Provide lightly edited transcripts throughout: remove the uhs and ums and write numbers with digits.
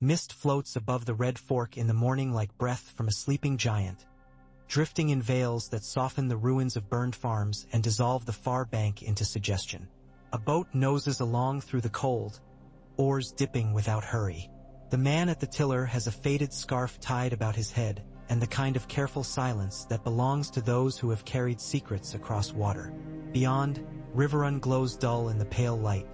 Mist floats above the red fork in the morning like breath from a sleeping giant, drifting in veils that soften the ruins of burned farms and dissolve the far bank into suggestion. A boat noses along through the cold, oars dipping without hurry. The man at the tiller has a faded scarf tied about his head, and the kind of careful silence that belongs to those who have carried secrets across water. Beyond, Riverrun glows dull in the pale light.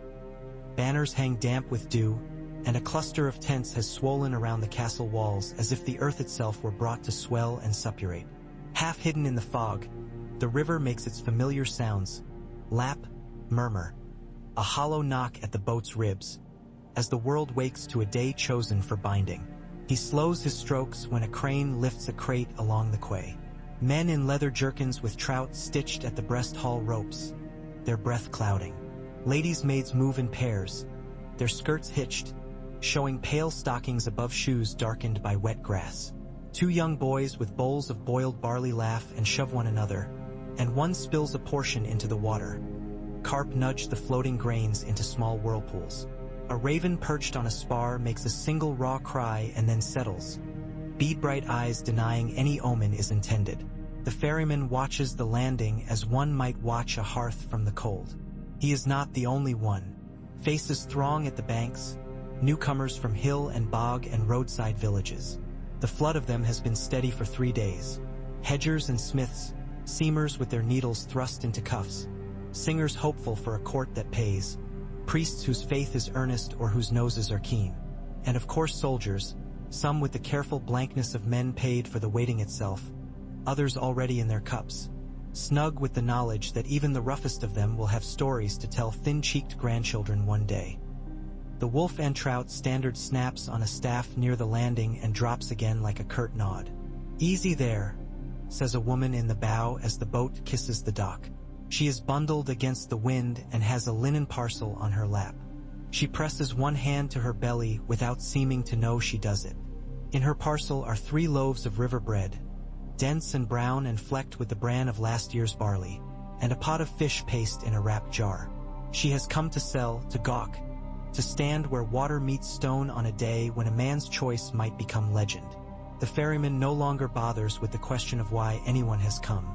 Banners hang damp with dew, and a cluster of tents has swollen around the castle walls as if the earth itself were brought to swell and suppurate. Half hidden in the fog, the river makes its familiar sounds: lap, murmur, a hollow knock at the boat's ribs, as the world wakes to a day chosen for binding. He slows his strokes when a crane lifts a crate along the quay. Men in leather jerkins with trout stitched at the breast haul ropes, their breath clouding. Ladies' maids move in pairs, their skirts hitched, showing pale stockings above shoes darkened by wet grass. Two young boys with bowls of boiled barley laugh and shove one another, and one spills a portion into the water. Carp nudge the floating grains into small whirlpools. A raven perched on a spar makes a single raw cry and then settles, bead-bright eyes denying any omen is intended. The ferryman watches the landing as one might watch a hearth from the cold. He is not the only one. Faces throng at the banks, newcomers from hill and bog and roadside villages. The flood of them has been steady for 3 days. Hedgers and smiths, seamers with their needles thrust into cuffs, singers hopeful for a court that pays, priests whose faith is earnest or whose noses are keen, and of course soldiers, some with the careful blankness of men paid for the waiting itself, others already in their cups, snug with the knowledge that even the roughest of them will have stories to tell thin-cheeked grandchildren one day. The wolf and trout standard snaps on a staff near the landing and drops again like a curt nod. "Easy there," says a woman in the bow as the boat kisses the dock. She is bundled against the wind and has a linen parcel on her lap. She presses one hand to her belly without seeming to know she does it. In her parcel are 3 loaves of river bread, dense and brown and flecked with the bran of last year's barley, and a pot of fish paste in a wrapped jar. She has come to sell, to gawk, to stand where water meets stone on a day when a man's choice might become legend. The ferryman no longer bothers with the question of why anyone has come.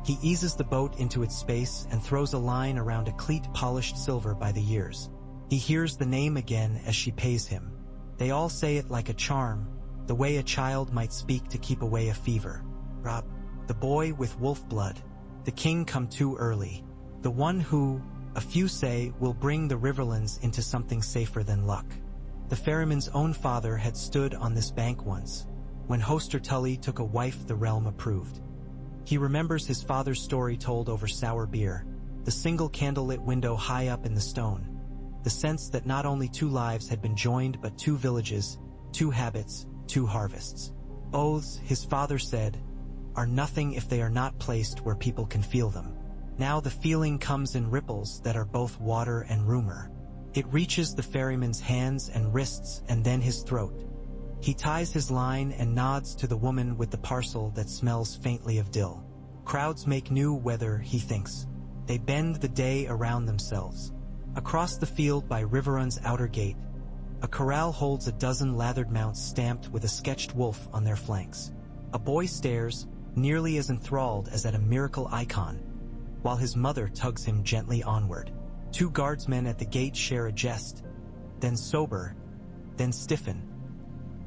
He eases the boat into its space and throws a line around a cleat polished silver by the years. He hears the name again as she pays him. They all say it like a charm, the way a child might speak to keep away a fever. Robb, the boy with wolf blood, the king come too early, the one who, a few say, will bring the Riverlands into something safer than luck. The ferryman's own father had stood on this bank once, when Hoster Tully took a wife the realm approved. He remembers his father's story told over sour beer, the single candlelit window high up in the stone, the sense that not only 2 lives had been joined but 2 villages, 2 habits, 2 harvests. Oaths, his father said, are nothing if they are not placed where people can feel them. Now the feeling comes in ripples that are both water and rumor. It reaches the ferryman's hands and wrists and then his throat. He ties his line and nods to the woman with the parcel that smells faintly of dill. Crowds make new weather, he thinks. They bend the day around themselves. Across the field by Riverrun's outer gate, a corral holds a dozen lathered mounts stamped with a sketched wolf on their flanks. A boy stares, nearly as enthralled as at a miracle icon, while his mother tugs him gently onward. 2 guardsmen at the gate share a jest, then sober, then stiffen.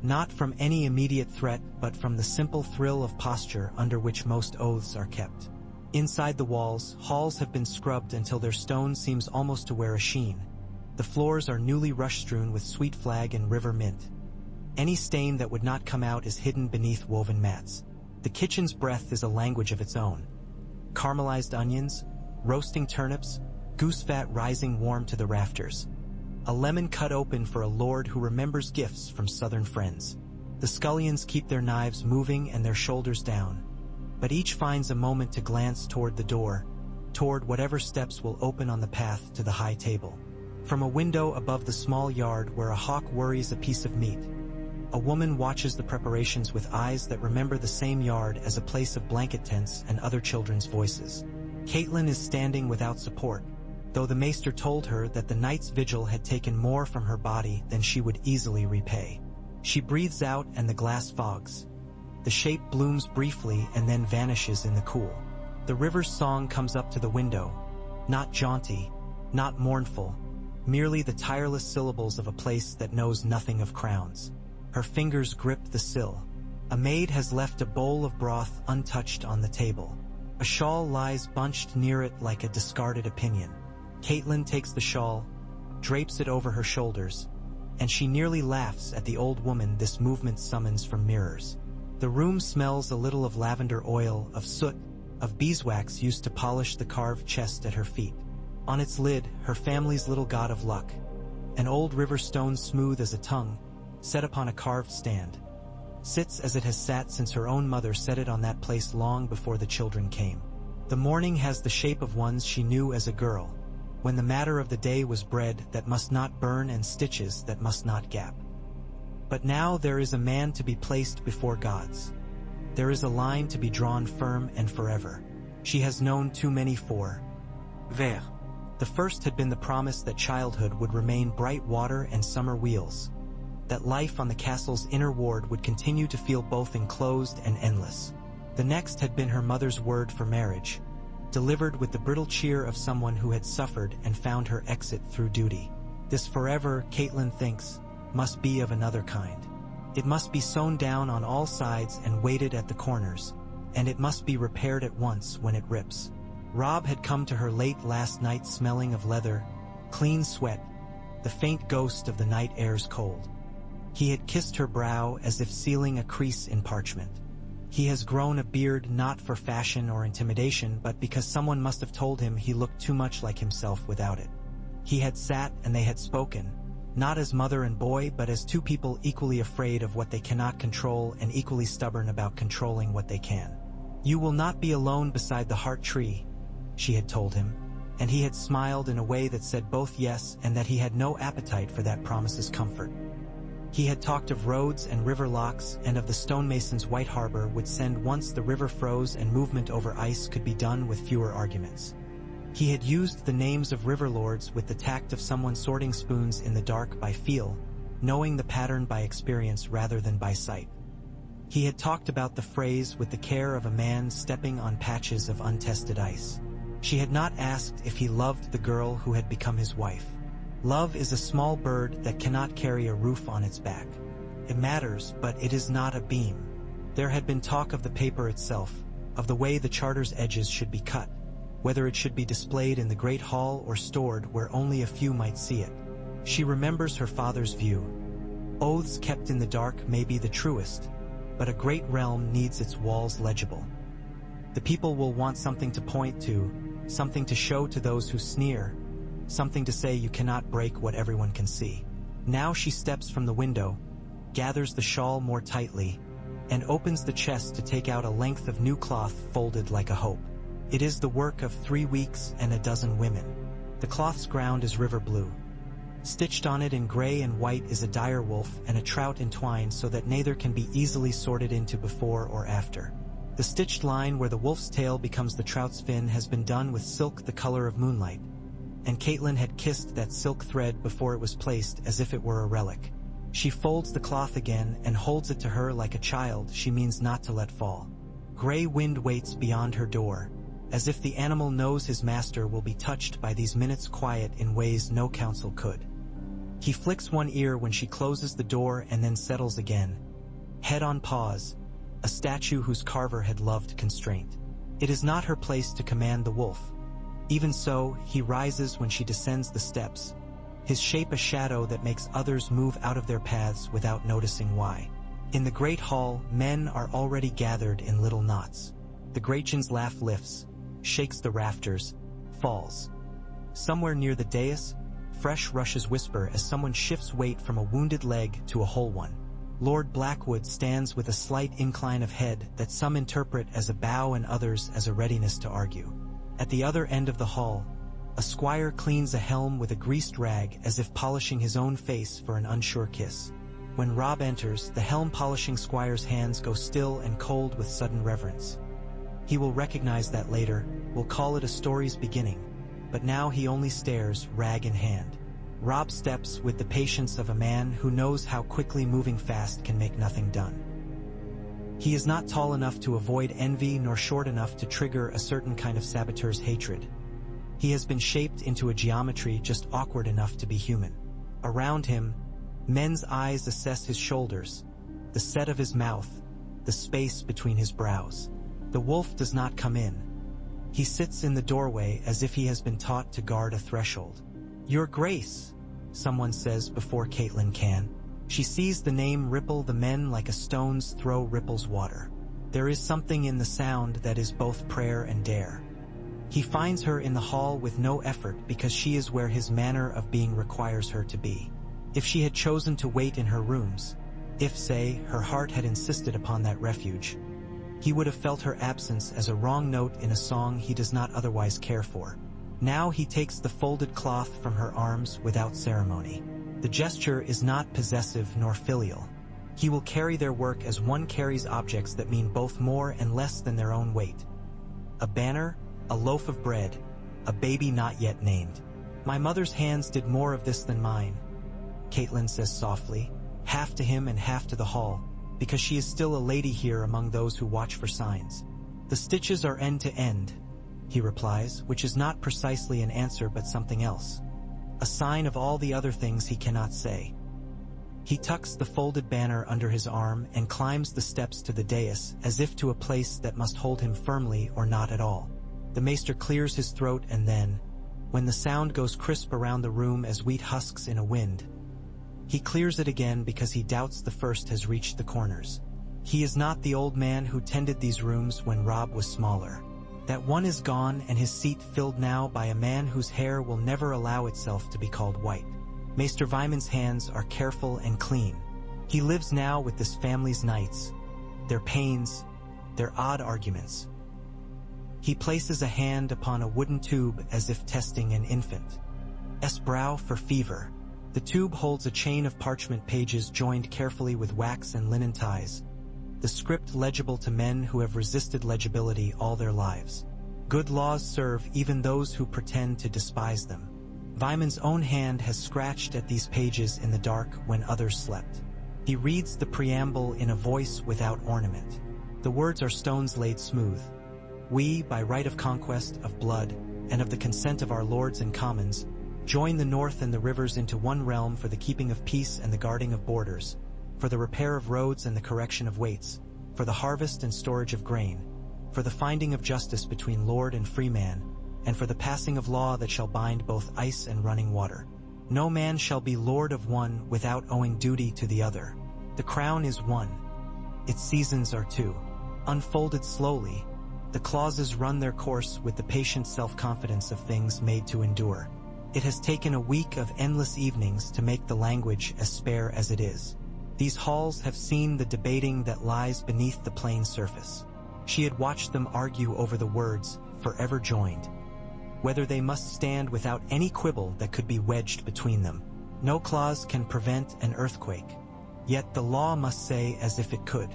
Not from any immediate threat, but from the simple thrill of posture under which most oaths are kept. Inside the walls, halls have been scrubbed until their stone seems almost to wear a sheen. The floors are newly rush-strewn with sweet flag and river mint. Any stain that would not come out is hidden beneath woven mats. The kitchen's breath is a language of its own. Caramelized onions, roasting turnips, goose fat rising warm to the rafters. A lemon cut open for a lord who remembers gifts from southern friends. The scullions keep their knives moving and their shoulders down, but each finds a moment to glance toward the door, toward whatever steps will open on the path to the high table. From a window above the small yard where a hawk worries a piece of meat, a woman watches the preparations with eyes that remember the same yard as a place of blanket tents and other children's voices. Caitlin is standing without support, though the maester told her that the night's vigil had taken more from her body than she would easily repay. She breathes out and the glass fogs. The shape blooms briefly and then vanishes in the cool. The river's song comes up to the window, not jaunty, not mournful, merely the tireless syllables of a place that knows nothing of crowns. Her fingers grip the sill. A maid has left a bowl of broth untouched on the table. A shawl lies bunched near it like a discarded opinion. Caitlin takes the shawl, drapes it over her shoulders, and she nearly laughs at the old woman this movement summons from mirrors. The room smells a little of lavender oil, of soot, of beeswax used to polish the carved chest at her feet. On its lid, her family's little god of luck, an old river stone smooth as a tongue, set upon a carved stand, sits as it has sat since her own mother set it on that place long before the children came. The morning has the shape of ones she knew as a girl, when the matter of the day was bread that must not burn and stitches that must not gap. But now there is a man to be placed before gods. There is a line to be drawn firm and forever. She has known too many for. Ver. The first had been the promise that childhood would remain bright water and summer wheels, that life on the castle's inner ward would continue to feel both enclosed and endless. The next had been her mother's word for marriage, delivered with the brittle cheer of someone who had suffered and found her exit through duty. This forever, Caitlin thinks, must be of another kind. It must be sewn down on all sides and weighted at the corners, and it must be repaired at once when it rips. Robb had come to her late last night smelling of leather, clean sweat, the faint ghost of the night air's cold. He had kissed her brow as if sealing a crease in parchment. He has grown a beard not for fashion or intimidation, but because someone must have told him he looked too much like himself without it. He had sat and they had spoken, not as mother and boy, but as two people equally afraid of what they cannot control and equally stubborn about controlling what they can. "You will not be alone beside the heart tree," she had told him, and he had smiled in a way that said both yes and that he had no appetite for that promise's comfort. He had talked of roads and river locks and of the stonemason's white harbor would send once the river froze and movement over ice could be done with fewer arguments. He had used the names of river lords with the tact of someone sorting spoons in the dark by feel, knowing the pattern by experience rather than by sight. He had talked about the phrase with the care of a man stepping on patches of untested ice. She had not asked if he loved the girl who had become his wife. Love is a small bird that cannot carry a roof on its back. It matters, but it is not a beam. There had been talk of the paper itself, of the way the charter's edges should be cut, whether it should be displayed in the great hall or stored where only a few might see it. She remembers her father's view. Oaths kept in the dark may be the truest, but a great realm needs its walls legible. The people will want something to point to, something to show to those who sneer, something to say you cannot break what everyone can see. Now she steps from the window, gathers the shawl more tightly, and opens the chest to take out a length of new cloth folded like a hope. It is the work of 3 weeks and a dozen women. The cloth's ground is river blue. Stitched on it in gray and white is a dire wolf and a trout entwined so that neither can be easily sorted into before or after. The stitched line where the wolf's tail becomes the trout's fin has been done with silk the color of moonlight, and Caitlin had kissed that silk thread before it was placed as if it were a relic. She folds the cloth again and holds it to her like a child she means not to let fall. Gray wind waits beyond her door, as if the animal knows his master will be touched by these minutes quiet in ways no counsel could. He flicks one ear when she closes the door and then settles again, head on paws, a statue whose carver had loved constraint. It is not her place to command the wolf. Even so, he rises when she descends the steps, his shape a shadow that makes others move out of their paths without noticing why. In the great hall, men are already gathered in little knots. The Gretchen's laugh lifts, shakes the rafters, falls. Somewhere near the dais, fresh rushes whisper as someone shifts weight from a wounded leg to a whole one. Lord Blackwood stands with a slight incline of head that some interpret as a bow and others as a readiness to argue. At the other end of the hall, a squire cleans a helm with a greased rag as if polishing his own face for an unsure kiss. When Robb enters, the helm-polishing squire's hands go still and cold with sudden reverence. He will recognize that later, will call it a story's beginning, but now he only stares, rag in hand. Robb steps with the patience of a man who knows how quickly moving fast can make nothing done. He is not tall enough to avoid envy nor short enough to trigger a certain kind of saboteur's hatred. He has been shaped into a geometry just awkward enough to be human. Around him, men's eyes assess his shoulders, the set of his mouth, the space between his brows. The wolf does not come in. He sits in the doorway as if he has been taught to guard a threshold. "Your Grace," someone says before Caitlin can. She sees the name ripple the men like a stone's throw ripples water. There is something in the sound that is both prayer and dare. He finds her in the hall with no effort because she is where his manner of being requires her to be. If she had chosen to wait in her rooms, if, say, her heart had insisted upon that refuge, he would have felt her absence as a wrong note in a song he does not otherwise care for. Now he takes the folded cloth from her arms without ceremony. The gesture is not possessive nor filial. He will carry their work as one carries objects that mean both more and less than their own weight. A banner, a loaf of bread, a baby not yet named. "My mother's hands did more of this than mine," Caitlin says softly, half to him and half to the hall, because she is still a lady here among those who watch for signs. "The stitches are end to end," he replies, which is not precisely an answer but something else. A sign of all the other things he cannot say. He tucks the folded banner under his arm and climbs the steps to the dais as if to a place that must hold him firmly or not at all. The maester clears his throat and then, when the sound goes crisp around the room as wheat husks in a wind, he clears it again because he doubts the first has reached the corners. He is not the old man who tended these rooms when Robb was smaller. That one is gone and his seat filled now by a man whose hair will never allow itself to be called white. Maester Vyman's hands are careful and clean. He lives now with this family's nights, their pains, their odd arguments. He places a hand upon a wooden tube as if testing an infant. Brow for fever. The tube holds a chain of parchment pages joined carefully with wax and linen ties. The script legible to men who have resisted legibility all their lives. Good laws serve even those who pretend to despise them. Vyman's own hand has scratched at these pages in the dark when others slept. He reads the preamble in a voice without ornament. The words are stones laid smooth. "We, by right of conquest, of blood, and of the consent of our lords and commons, join the north and the rivers into one realm for the keeping of peace and the guarding of borders, for the repair of roads and the correction of weights, for the harvest and storage of grain, for the finding of justice between lord and free man, and for the passing of law that shall bind both ice and running water. No man shall be lord of one without owing duty to the other. The crown is one. Its seasons are two." Unfolded slowly, the clauses run their course with the patient self-confidence of things made to endure. It has taken a week of endless evenings to make the language as spare as it is. These halls have seen the debating that lies beneath the plain surface. She had watched them argue over the words, forever joined. Whether they must stand without any quibble that could be wedged between them. No clause can prevent an earthquake. Yet the law must say as if it could.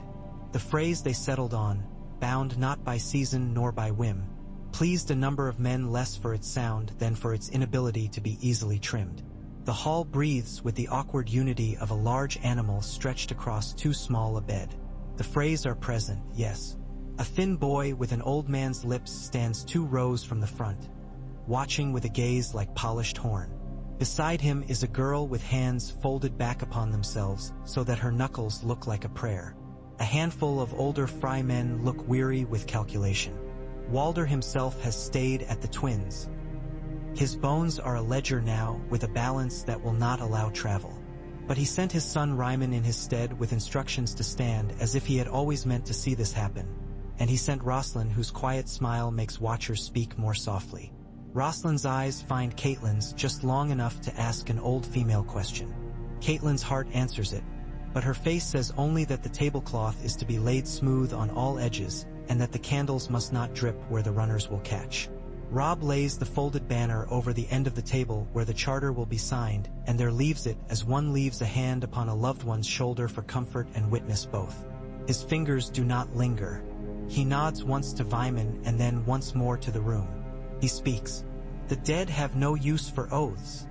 The phrase they settled on, bound not by season nor by whim, pleased a number of men less for its sound than for its inability to be easily trimmed. The hall breathes with the awkward unity of a large animal stretched across too small a bed. The phrase are present, yes. A thin boy with an old man's lips stands 2 rows from the front, watching with a gaze like polished horn. Beside him is a girl with hands folded back upon themselves so that her knuckles look like a prayer. A handful of older fry men look weary with calculation. Walder himself has stayed at the twins. His bones are a ledger now with a balance that will not allow travel. But he sent his son Ryman in his stead with instructions to stand as if he had always meant to see this happen. And he sent Rosalind, whose quiet smile makes watchers speak more softly. Rosalind's eyes find Caitlin's just long enough to ask an old female question. Caitlin's heart answers it, but her face says only that the tablecloth is to be laid smooth on all edges and that the candles must not drip where the runners will catch. Robb lays the folded banner over the end of the table where the charter will be signed, and there leaves it as one leaves a hand upon a loved one's shoulder for comfort and witness both. His fingers do not linger. He nods once to Vyman and then once more to the room. He speaks. "The dead have no use for oaths.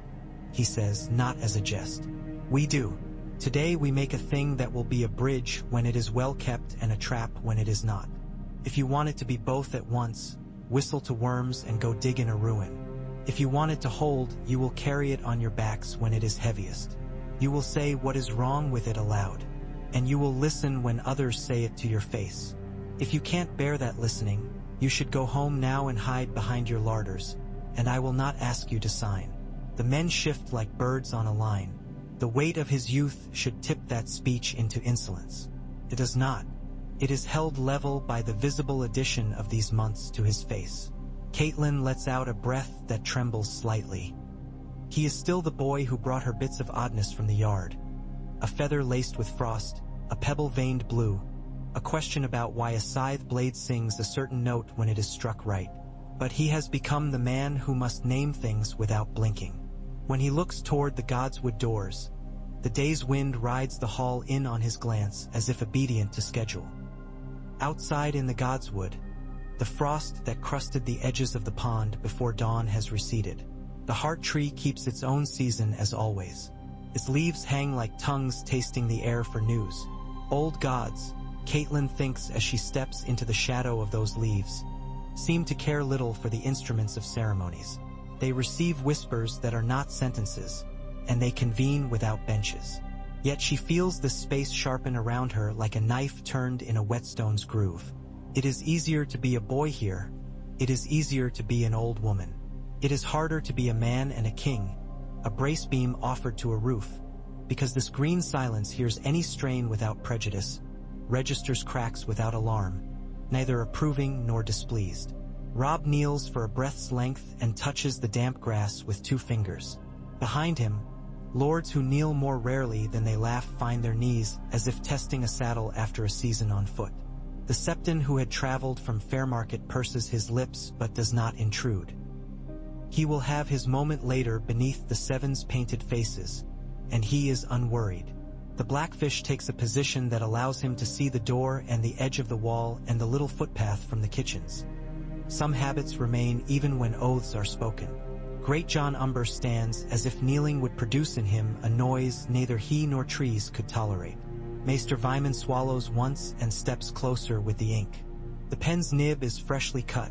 he says, not as a jest. We do. Today we make a thing that will be a bridge when it is well kept and a trap when it is not. If you want it to be both at once, whistle to worms and go dig in a ruin. If you want it to hold, you will carry it on your backs when it is heaviest. You will say what is wrong with it aloud, and you will listen when others say it to your face. If you can't bear that listening, you should go home now and hide behind your larders, and I will not ask you to sign. The men shift like birds on a line. The weight of his youth should tip that speech into insolence. It does not. It is held level by the visible addition of these months to his face. Caitlin lets out a breath that trembles slightly. He is still the boy who brought her bits of oddness from the yard. A feather laced with frost, a pebble veined blue, a question about why a scythe blade sings a certain note when it is struck right. But he has become the man who must name things without blinking. When he looks toward the Godswood doors, the day's wind rides the hall in on his glance as if obedient to schedule. Outside in the Godswood, the frost that crusted the edges of the pond before dawn has receded. The heart tree keeps its own season as always. Its leaves hang like tongues tasting the air for news. Old gods, Caitlin thinks as she steps into the shadow of those leaves, seem to care little for the instruments of ceremonies. They receive whispers that are not sentences, and they convene without benches. Yet she feels the space sharpen around her like a knife turned in a whetstone's groove. It is easier to be a boy here. It is easier to be an old woman. It is harder to be a man and a king, a brace beam offered to a roof, because this green silence hears any strain without prejudice, registers cracks without alarm, neither approving nor displeased. Robb kneels for a breath's length and touches the damp grass with 2 fingers. Behind him, lords who kneel more rarely than they laugh find their knees as if testing a saddle after a season on foot. The septon who had traveled from Fairmarket purses his lips but does not intrude. He will have his moment later beneath the Seven's painted faces, and he is unworried. The Blackfish takes a position that allows him to see the door and the edge of the wall and the little footpath from the kitchens. Some habits remain even when oaths are spoken. Great John Umber stands as if kneeling would produce in him a noise neither he nor trees could tolerate. Maester Vyman swallows once and steps closer with the ink. The pen's nib is freshly cut,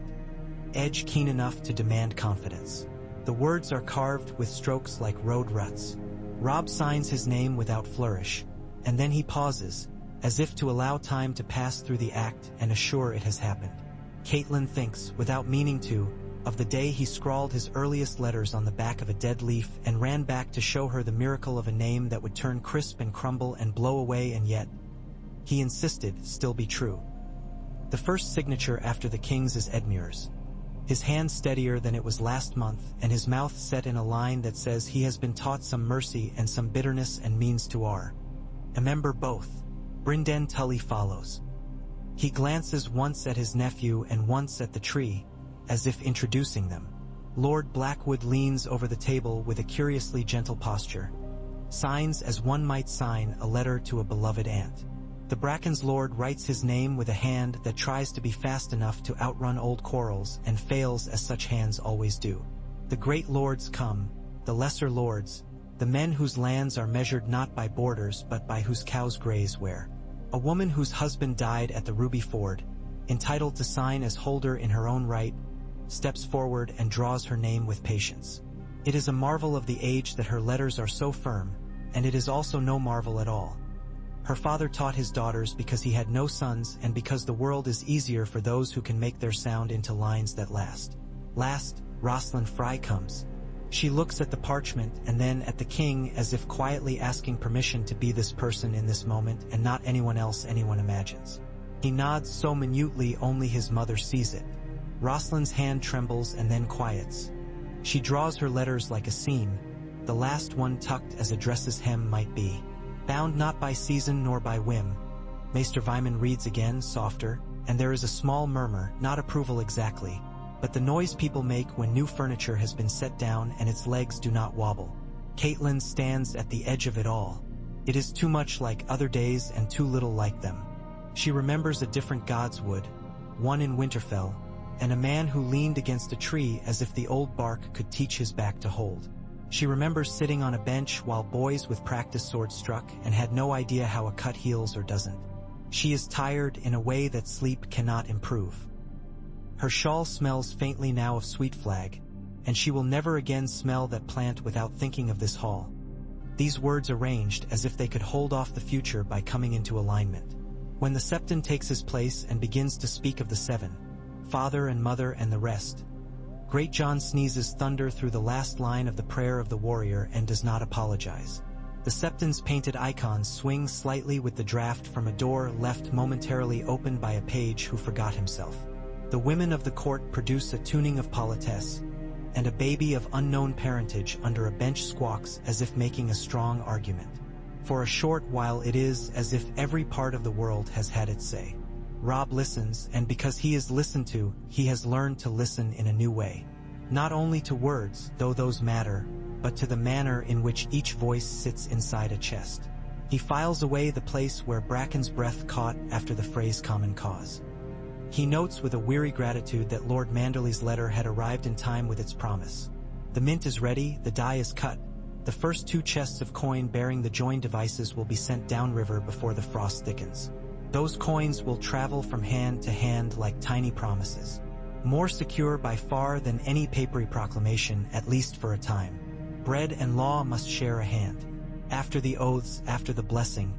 edge keen enough to demand confidence. The words are carved with strokes like road ruts. Robb signs his name without flourish, and then he pauses, as if to allow time to pass through the act and assure it has happened. Caitlin thinks, without meaning to, of the day he scrawled his earliest letters on the back of a dead leaf and ran back to show her the miracle of a name that would turn crisp and crumble and blow away, and yet, he insisted, still be true. The first signature after the king's is Edmure's. His hand steadier than it was last month, and his mouth set in a line that says he has been taught some mercy and some bitterness and means to are. Remember both. Brynden Tully follows. He glances once at his nephew and once at the tree, as if introducing them. Lord Blackwood leans over the table with a curiously gentle posture. Signs as one might sign a letter to a beloved aunt. The Bracken's lord writes his name with a hand that tries to be fast enough to outrun old quarrels and fails as such hands always do. The great lords come, the lesser lords, the men whose lands are measured not by borders but by whose cows graze where. A woman whose husband died at the Ruby Ford, entitled to sign as holder in her own right, steps forward and draws her name with patience. It is a marvel of the age that her letters are so firm, and it is also no marvel at all. Her father taught his daughters because he had no sons and because the world is easier for those who can make their sound into lines that last. Last, Rosalind Fry comes. She looks at the parchment and then at the king as if quietly asking permission to be this person in this moment and not anyone else anyone imagines. He nods so minutely only his mother sees it. Rosalind's hand trembles and then quiets. She draws her letters like a seam, the last one tucked as a dress's hem might be. Bound not by season nor by whim. Maester Vyman reads again, softer, and there is a small murmur, not approval exactly, but the noise people make when new furniture has been set down and its legs do not wobble. Caitlin stands at the edge of it all. It is too much like other days and too little like them. She remembers a different Godswood, one in Winterfell, and a man who leaned against a tree as if the old bark could teach his back to hold. She remembers sitting on a bench while boys with practice swords struck and had no idea how a cut heals or doesn't. She is tired in a way that sleep cannot improve. Her shawl smells faintly now of sweet flag, and she will never again smell that plant without thinking of this hall. These words arranged as if they could hold off the future by coming into alignment. When the Septon takes his place and begins to speak of the seven, father and mother and the rest, Great John sneezes thunder through the last line of the prayer of the warrior and does not apologize. The Septon's painted icons swing slightly with the draft from a door left momentarily open by a page who forgot himself. The women of the court produce a tuning of politesse, and a baby of unknown parentage under a bench squawks as if making a strong argument. For a short while it is as if every part of the world has had its say. Robb listens, and because he is listened to, he has learned to listen in a new way. Not only to words, though those matter, but to the manner in which each voice sits inside a chest. He files away the place where Bracken's breath caught after the phrase common cause. He notes with a weary gratitude that Lord Manderley's letter had arrived in time with its promise. The mint is ready, the die is cut. The first 2 chests of coin bearing the joined devices will be sent downriver before the frost thickens. Those coins will travel from hand to hand like tiny promises. More secure by far than any papery proclamation, at least for a time. Bread and law must share a hand. After the oaths, after the blessing,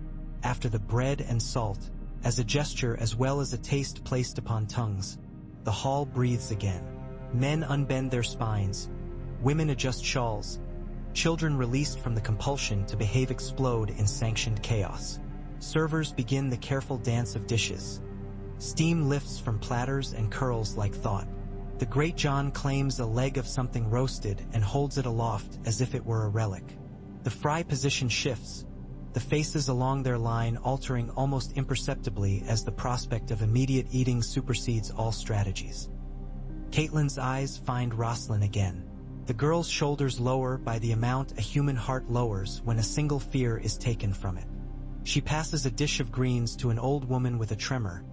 after the bread and salt, as a gesture as well as a taste placed upon tongues, the hall breathes again. Men unbend their spines, women adjust shawls, children released from the compulsion to behave explode in sanctioned chaos. Servers begin the careful dance of dishes. Steam lifts from platters and curls like thought. The Great John claims a leg of something roasted and holds it aloft as if it were a relic. The fry position shifts, the faces along their line altering almost imperceptibly as the prospect of immediate eating supersedes all strategies. Caitlin's eyes find Rosalind again. The girl's shoulders lower by the amount a human heart lowers when a single fear is taken from it. She passes a dish of greens to an old woman with a tremor,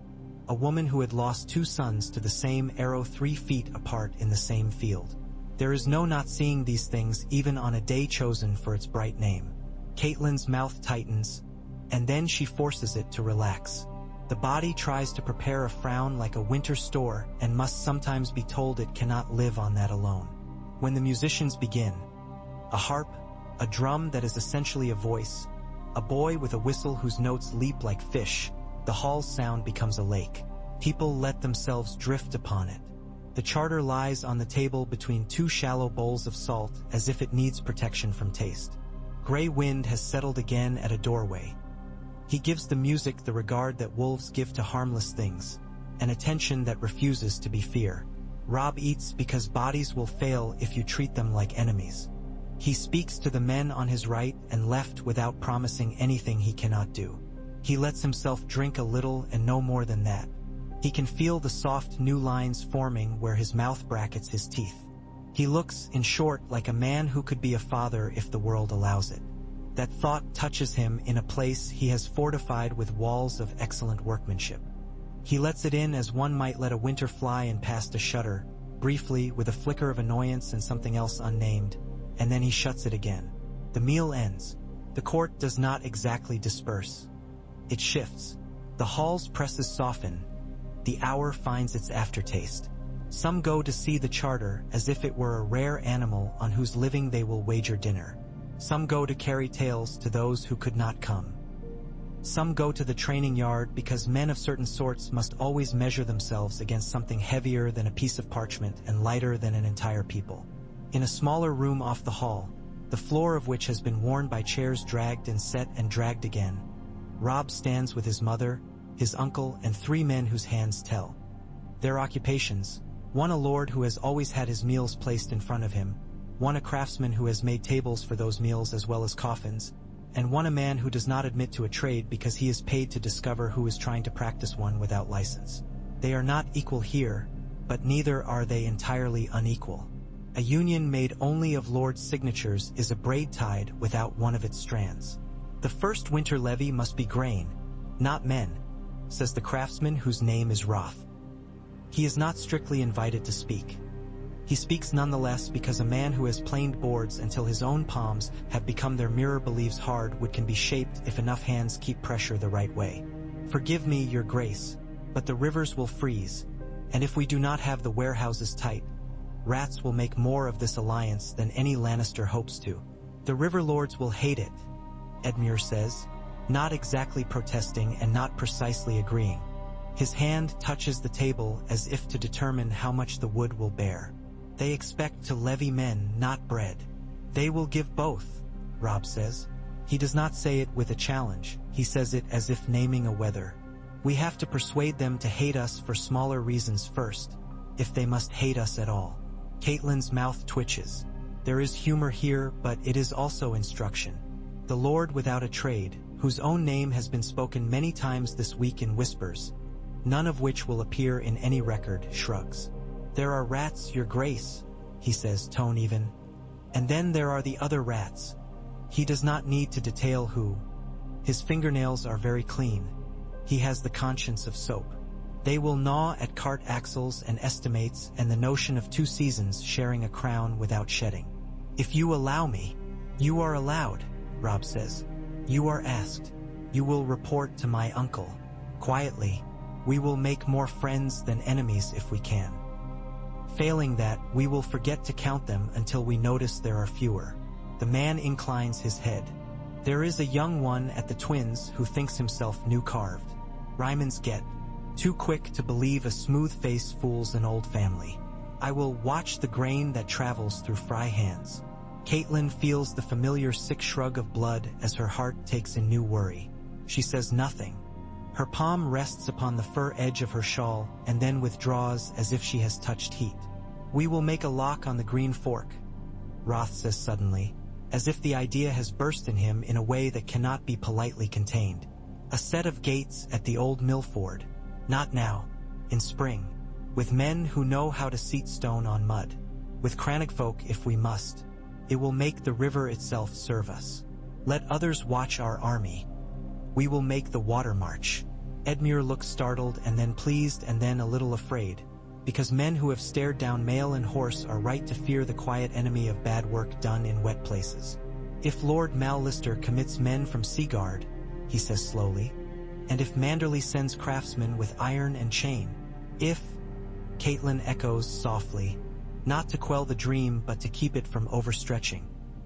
a woman who had lost 2 sons to the same arrow 3 feet apart in the same field. There is no not seeing these things even on a day chosen for its bright name. Caitlin's mouth tightens, and then she forces it to relax. The body tries to prepare a frown like a winter store and must sometimes be told it cannot live on that alone. When the musicians begin, a harp, a drum that is essentially a voice, a boy with a whistle whose notes leap like fish, the hall's sound becomes a lake. People let themselves drift upon it. The charter lies on the table between 2 shallow bowls of salt as if it needs protection from taste. Gray wind has settled again at a doorway. He gives the music the regard that wolves give to harmless things, an attention that refuses to be fear. Robb eats because bodies will fail if you treat them like enemies. He speaks to the men on his right and left without promising anything he cannot do. He lets himself drink a little and no more than that. He can feel the soft new lines forming where his mouth brackets his teeth. He looks, in short, like a man who could be a father if the world allows it. That thought touches him in a place he has fortified with walls of excellent workmanship. He lets it in as one might let a winter fly in past a shutter, briefly, with a flicker of annoyance and something else unnamed, and then he shuts it again. The meal ends. The court does not exactly disperse. It shifts. The hall's presses soften. The hour finds its aftertaste. Some go to see the charter as if it were a rare animal on whose living they will wager dinner. Some go to carry tales to those who could not come. Some go to the training yard because men of certain sorts must always measure themselves against something heavier than a piece of parchment and lighter than an entire people. In a smaller room off the hall, the floor of which has been worn by chairs dragged and set and dragged again, Robb stands with his mother, his uncle, and 3 men whose hands tell. Their occupations: one a lord who has always had his meals placed in front of him, one a craftsman who has made tables for those meals as well as coffins, and one a man who does not admit to a trade because he is paid to discover who is trying to practice one without license. They are not equal here, but neither are they entirely unequal. A union made only of lords' signatures is a braid tied without one of its strands. The first winter levy must be grain, not men, says the craftsman whose name is Roth. He is not strictly invited to speak. He speaks nonetheless because a man who has planed boards until his own palms have become their mirror believes hard wood can be shaped if enough hands keep pressure the right way. Forgive me, your grace, but the rivers will freeze, and if we do not have the warehouses tight, rats will make more of this alliance than any Lannister hopes to. The river lords will hate it, Edmure says, not exactly protesting and not precisely agreeing. His hand touches the table as if to determine how much the wood will bear. They expect to levy men, not bread. They will give both, Robb says. He does not say it with a challenge, he says it as if naming a weather. We have to persuade them to hate us for smaller reasons first, if they must hate us at all. Catelyn's mouth twitches. There is humor here, but it is also instruction. The Lord without a trade, whose own name has been spoken many times this week in whispers, none of which will appear in any record, shrugs. There are rats, your grace, he says, tone even. And then there are the other rats. He does not need to detail who. His fingernails are very clean. He has the conscience of soap. They will gnaw at cart axles and estimates and the notion of 2 seasons sharing a crown without shedding. If you allow me. You are allowed, Robb says. You are asked. You will report to my uncle. Quietly. We will make more friends than enemies if we can. Failing that, we will forget to count them until we notice there are fewer. The man inclines his head. There is a young one at the twins who thinks himself new-carved. Rymans get too quick to believe a smooth face fools an old family. I will watch the grain that travels through fry hands. Catelyn feels the familiar sick shrug of blood as her heart takes a new worry. She says nothing. Her palm rests upon the fur edge of her shawl and then withdraws as if she has touched heat. We will make a lock on the green fork, Roth says suddenly, as if the idea has burst in him in a way that cannot be politely contained. A set of gates at the old mill ford. Not now. In spring. With men who know how to seat stone on mud. With Crannoc if we must. It will make the river itself serve us. Let others watch our army. We will make the water march. Edmure looks startled and then pleased and then a little afraid, because men who have stared down mail and horse are right to fear the quiet enemy of bad work done in wet places. If Lord Mallister commits men from Seaguard, he says slowly, and if Manderley sends craftsmen with iron and chain, if, Catelyn echoes softly, not to quell the dream but to keep it from overstretching.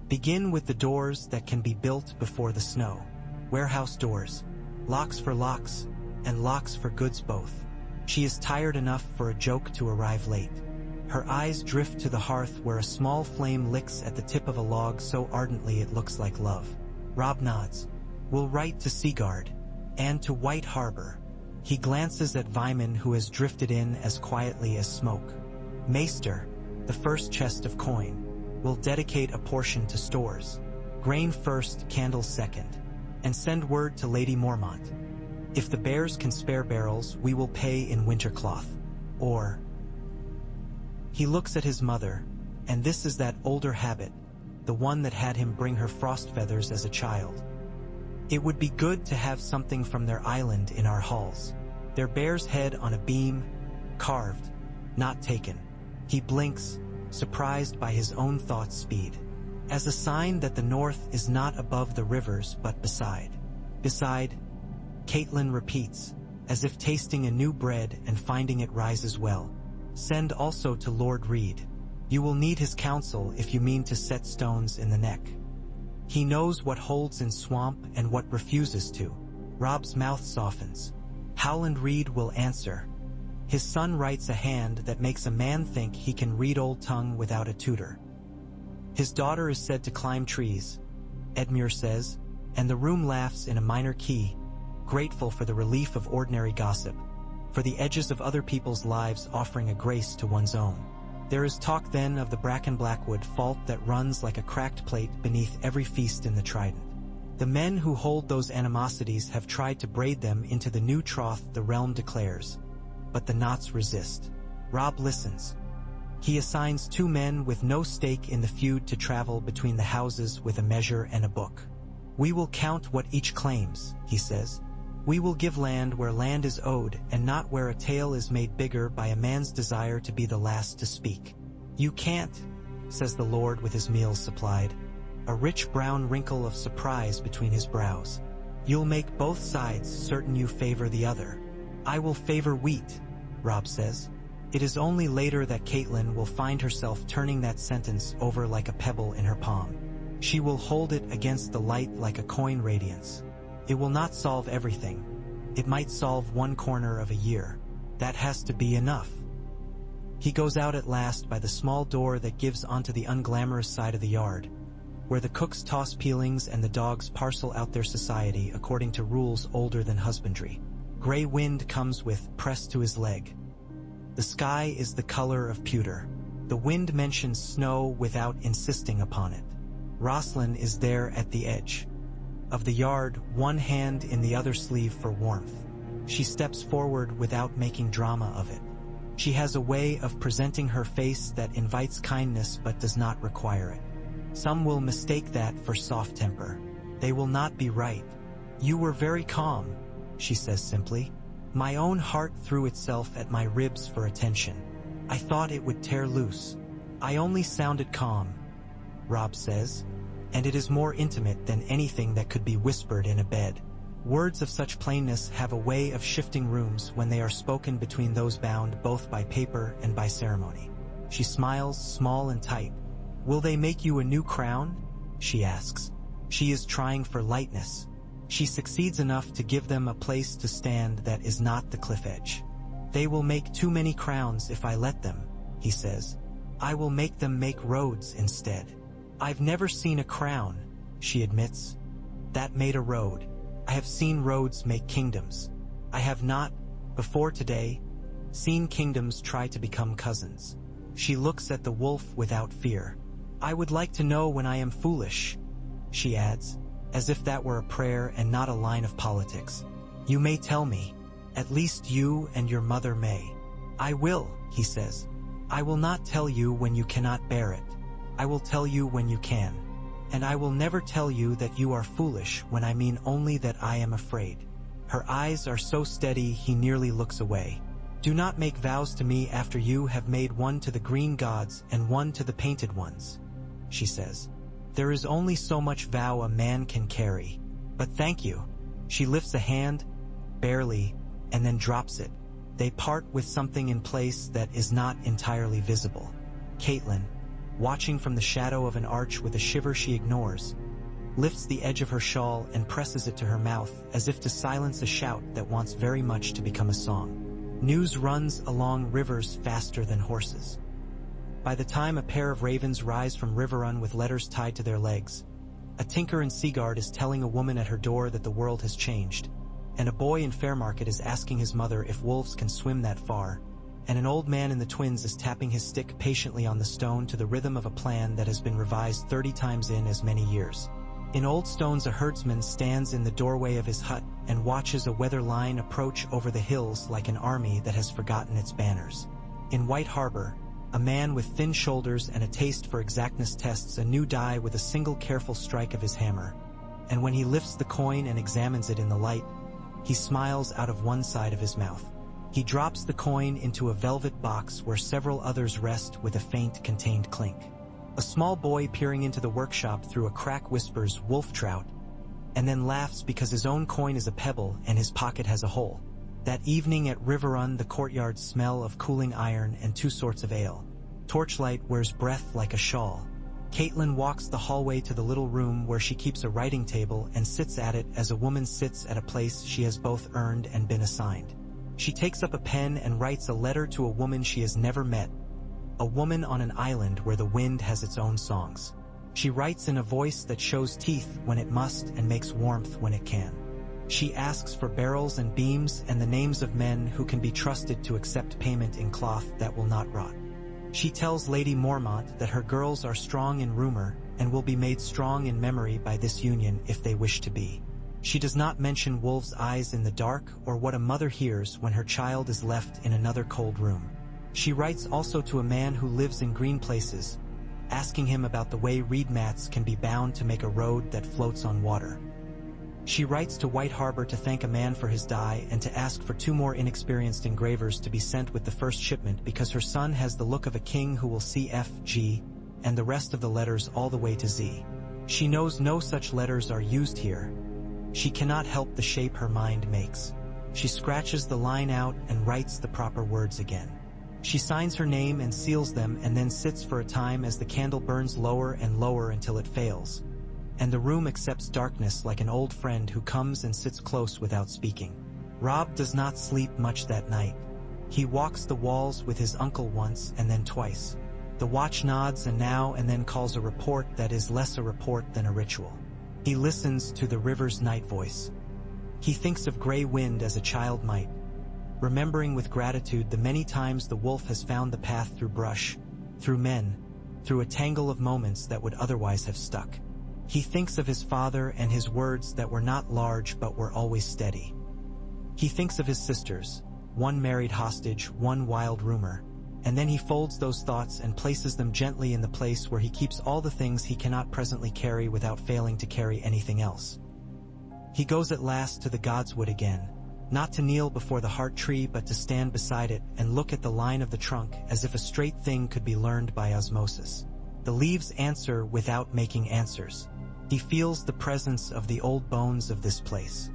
Begin with the doors that can be built before the snow. Warehouse doors, locks for locks, and locks for goods both. She is tired enough for a joke to arrive late. Her eyes drift to the hearth where a small flame licks at the tip of a log so ardently it looks like love. Robb nods. We'll write to Seaguard. And to White Harbor. He glances at Vyman who has drifted in as quietly as smoke. Maester, the first chest of coin, will dedicate a portion to stores. Grain first, candles second. And send word to Lady Mormont. If the bears can spare barrels, we will pay in winter cloth. Or... He looks at his mother, and this is that older habit, the one that had him bring her frost feathers as a child. It would be good to have something from their island in our halls. Their bear's head on a beam, carved, not taken. He blinks, surprised by his own thought speed. As a sign that the north is not above the rivers but beside. Beside, Catelyn repeats, as if tasting a new bread and finding it rises well. Send also to Lord Reed. You will need his counsel if you mean to set stones in the neck. He knows what holds in swamp and what refuses to. Robb's mouth softens. Howland Reed will answer. His son writes a hand that makes a man think he can read Old Tongue without a tutor. His daughter is said to climb trees, Edmure says, and the room laughs in a minor key, grateful for the relief of ordinary gossip, for the edges of other people's lives offering a grace to one's own. There is talk then of the Bracken Blackwood fault that runs like a cracked plate beneath every feast in the Trident. The men who hold those animosities have tried to braid them into the new troth the realm declares, but the knots resist. Robb listens. He assigns 2 men with no stake in the feud to travel between the houses with a measure and a book. We will count what each claims, he says. We will give land where land is owed and not where a tale is made bigger by a man's desire to be the last to speak. "You can't," says the Lord with his meals supplied, a rich brown wrinkle of surprise between his brows. "You'll make both sides certain you favor the other." "I will favor wheat," Robb says. It is only later that Caitlin will find herself turning that sentence over like a pebble in her palm. She will hold it against the light like a coin radiance. It will not solve everything. It might solve one corner of a year. That has to be enough. He goes out at last by the small door that gives onto the unglamorous side of the yard, where the cooks toss peelings and the dogs parcel out their society according to rules older than husbandry. Gray wind comes with, pressed to his leg. The sky is the color of pewter. The wind mentions snow without insisting upon it. Rosalind is there at the edge of the yard, one hand in the other sleeve for warmth. She steps forward without making drama of it. She has a way of presenting her face that invites kindness but does not require it. Some will mistake that for soft temper. They will not be right. "You were very calm," she says simply. "My own heart threw itself at my ribs for attention. I thought it would tear loose." "I only sounded calm," Robb says, "and it is more intimate than anything that could be whispered in a bed." Words of such plainness have a way of shifting rooms when they are spoken between those bound both by paper and by ceremony. She smiles, small and tight. "Will they make you a new crown?" she asks. She is trying for lightness. She succeeds enough to give them a place to stand that is not the cliff edge. "They will make too many crowns if I let them," he says. "I will make them make roads instead." "I've never seen a crown," she admits, "that made a road. I have seen roads make kingdoms. I have not, before today, seen kingdoms try to become cousins." She looks at the wolf without fear. "I would like to know when I am foolish," she adds, as if that were a prayer and not a line of politics. "You may tell me. At least you and your mother may." "I will," he says. "I will not tell you when you cannot bear it. I will tell you when you can. And I will never tell you that you are foolish when I mean only that I am afraid." Her eyes are so steady he nearly looks away. "Do not make vows to me after you have made one to the green gods and one to the painted ones," she says. "There is only so much vow a man can carry. But thank you." She lifts a hand, barely, and then drops it. They part with something in place that is not entirely visible. Caitlin, watching from the shadow of an arch with a shiver she ignores, lifts the edge of her shawl and presses it to her mouth as if to silence a shout that wants very much to become a song. News runs along rivers faster than horses. By the time a pair of ravens rise from Riverrun with letters tied to their legs, a tinker in Seaguard is telling a woman at her door that the world has changed, and a boy in Fairmarket is asking his mother if wolves can swim that far, and an old man in the Twins is tapping his stick patiently on the stone to the rhythm of a plan that has been revised 30 times in as many years. In Old Stones, a herdsman stands in the doorway of his hut and watches a weather line approach over the hills like an army that has forgotten its banners. In White Harbor, a man with thin shoulders and a taste for exactness tests a new die with a single careful strike of his hammer, and when he lifts the coin and examines it in the light, he smiles out of one side of his mouth. He drops the coin into a velvet box where several others rest with a faint, contained clink. A small boy peering into the workshop through a crack whispers, "Wolf trout," and then laughs because his own coin is a pebble and his pocket has a hole. That evening at Riverrun, the courtyards smell of cooling iron and 2 sorts of ale. Torchlight wears breath like a shawl. Caitlin walks the hallway to the little room where she keeps a writing table and sits at it as a woman sits at a place she has both earned and been assigned. She takes up a pen and writes a letter to a woman she has never met, a woman on an island where the wind has its own songs. She writes in a voice that shows teeth when it must and makes warmth when it can. She asks for barrels and beams and the names of men who can be trusted to accept payment in cloth that will not rot. She tells Lady Mormont that her girls are strong in rumor and will be made strong in memory by this union if they wish to be. She does not mention wolves' eyes in the dark or what a mother hears when her child is left in another cold room. She writes also to a man who lives in green places, asking him about the way reed mats can be bound to make a road that floats on water. She writes to White Harbor to thank a man for his dye and to ask for 2 more inexperienced engravers to be sent with the first shipment because her son has the look of a king who will see F, G, and the rest of the letters all the way to Z. She knows no such letters are used here. She cannot help the shape her mind makes. She scratches the line out and writes the proper words again. She signs her name and seals them and then sits for a time as the candle burns lower and lower until it fails. And the room accepts darkness like an old friend who comes and sits close without speaking. Robb does not sleep much that night. He walks the walls with his uncle once and then twice. The watch nods and now and then calls a report that is less a report than a ritual. He listens to the river's night voice. He thinks of gray wind as a child might, remembering with gratitude the many times the wolf has found the path through brush, through men, through a tangle of moments that would otherwise have stuck. He thinks of his father and his words that were not large but were always steady. He thinks of his sisters, one married hostage, one wild rumor, and then he folds those thoughts and places them gently in the place where he keeps all the things he cannot presently carry without failing to carry anything else. He goes at last to the godswood again, not to kneel before the heart tree but to stand beside it and look at the line of the trunk as if a straight thing could be learned by osmosis. The leaves answer without making answers. He feels the presence of the old bones of this place.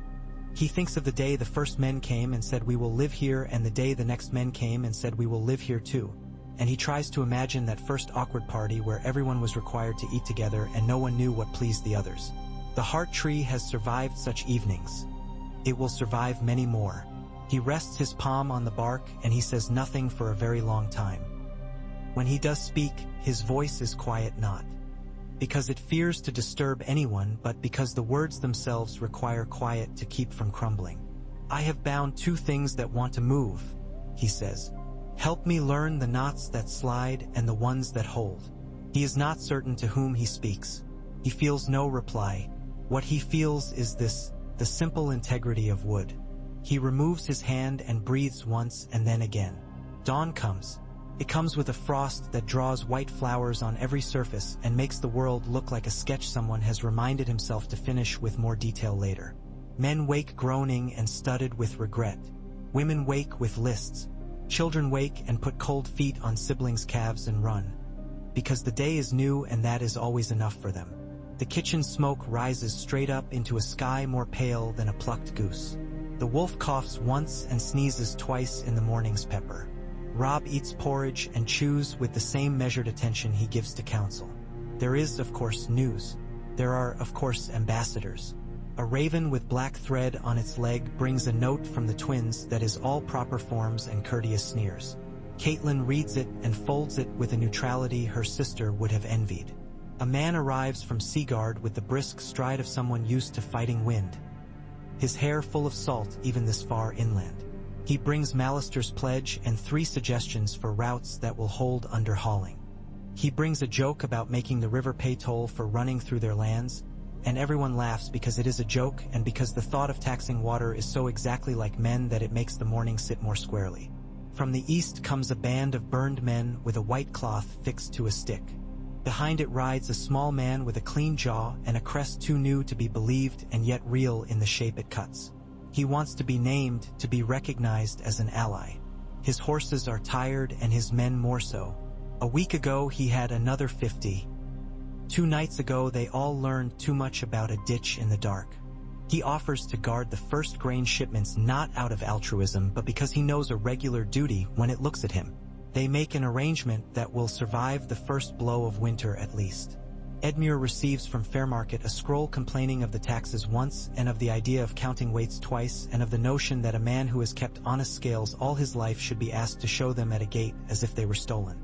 He thinks of the day the first men came and said we will live here and the day the next men came and said we will live here too. And he tries to imagine that first awkward party where everyone was required to eat together and no one knew what pleased the others. The heart tree has survived such evenings. It will survive many more. He rests his palm on the bark and he says nothing for a very long time. When he does speak, his voice is quiet not because it fears to disturb anyone but because the words themselves require quiet to keep from crumbling. I have bound 2 things that want to move, he says. Help me learn the knots that slide and the ones that hold. He is not certain to whom he speaks. He feels no reply. What he feels is this, the simple integrity of wood. He removes his hand and breathes once and then again. Dawn comes. It comes with a frost that draws white flowers on every surface and makes the world look like a sketch someone has reminded himself to finish with more detail later. Men wake groaning and studded with regret. Women wake with lists. Children wake and put cold feet on siblings' calves and run. Because the day is new and that is always enough for them. The kitchen smoke rises straight up into a sky more pale than a plucked goose. The wolf coughs once and sneezes twice in the morning's pepper. Robb eats porridge and chews with the same measured attention he gives to counsel. There is, of course, news. There are, of course, ambassadors. A raven with black thread on its leg brings a note from the twins that is all proper forms and courteous sneers. Caitlin reads it and folds it with a neutrality her sister would have envied. A man arrives from Seaguard with the brisk stride of someone used to fighting wind. His hair full of salt even this far inland. He brings Malister's pledge and 3 suggestions for routes that will hold under hauling. He brings a joke about making the river pay toll for running through their lands, and everyone laughs because it is a joke and because the thought of taxing water is so exactly like men that it makes the morning sit more squarely. From the east comes a band of burned men with a white cloth fixed to a stick. Behind it rides a small man with a clean jaw and a crest too new to be believed and yet real in the shape it cuts. He wants to be named, to be recognized as an ally. His horses are tired and his men more so. A week ago he had another 50. 2 nights ago they all learned too much about a ditch in the dark. He offers to guard the first grain shipments not out of altruism but because he knows a regular duty when it looks at him. They make an arrangement that will survive the first blow of winter at least. Edmure receives from Fairmarket a scroll complaining of the taxes once and of the idea of counting weights twice and of the notion that a man who has kept honest scales all his life should be asked to show them at a gate as if they were stolen.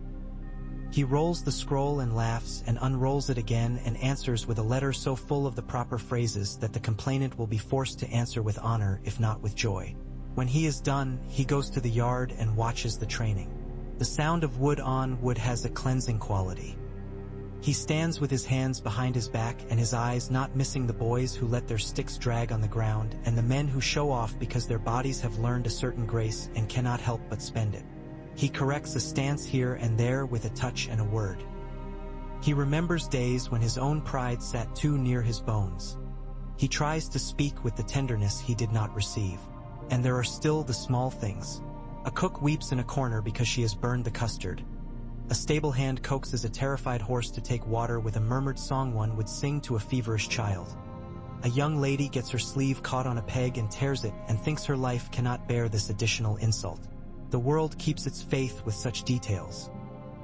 He rolls the scroll and laughs and unrolls it again and answers with a letter so full of the proper phrases that the complainant will be forced to answer with honor if not with joy. When he is done, he goes to the yard and watches the training. The sound of wood on wood has a cleansing quality. He stands with his hands behind his back and his eyes not missing the boys who let their sticks drag on the ground and the men who show off because their bodies have learned a certain grace and cannot help but spend it. He corrects a stance here and there with a touch and a word. He remembers days when his own pride sat too near his bones. He tries to speak with the tenderness he did not receive. And there are still the small things. A cook weeps in a corner because she has burned the custard. A stable hand coaxes a terrified horse to take water with a murmured song one would sing to a feverish child. A young lady gets her sleeve caught on a peg and tears it and thinks her life cannot bear this additional insult. The world keeps its faith with such details.